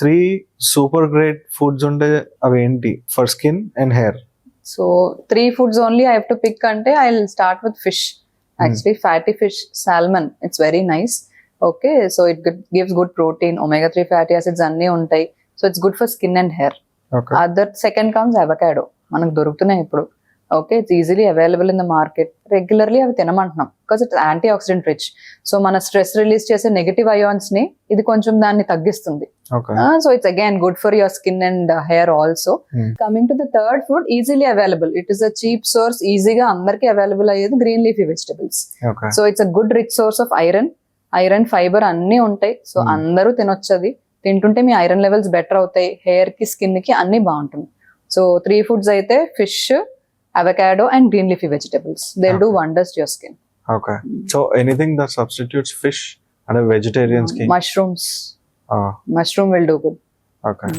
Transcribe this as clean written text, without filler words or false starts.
three super great foods unde aventi for skin and hair. So 3 foods only I have to pick ante I'll start with fish. Actually fatty fish, salmon, it's very nice. Okay, so it gives good protein, omega-3 fatty acids anni untai, so it's good for skin and hair. Okay. Other second comes avocado. Manaku dorukutunayi ippudu. Okay, it's easily available in the market. Regularly avi తినమంటున్నాం because it's antioxidant rich. So మన stress release చేసే negative ions ని ఇది కొంచెం దాన్ని తగ్గిస్తుంది. Okay. So it's again good for your skin and hair also. Coming to the third food, easily available. It is a cheap source, ఈజీగా అందరికి available అయ్యేది green leafy vegetables. Okay. So it's a good rich source of iron fibre అన్ని ఉంటాయి. So అందరూ తినొచ్చది. తింటుంటే మీ iron levels better అవుతాయి, hair కి skin కి అన్ని బాగుంటుంది. సో 3 foods అయితే fish, avocado and green leafy vegetables. They'll do wonders to your skin. Okay. So anything that substitutes fish and a vegetarian skin. Mushrooms. Oh, Mushroom will do good. okay.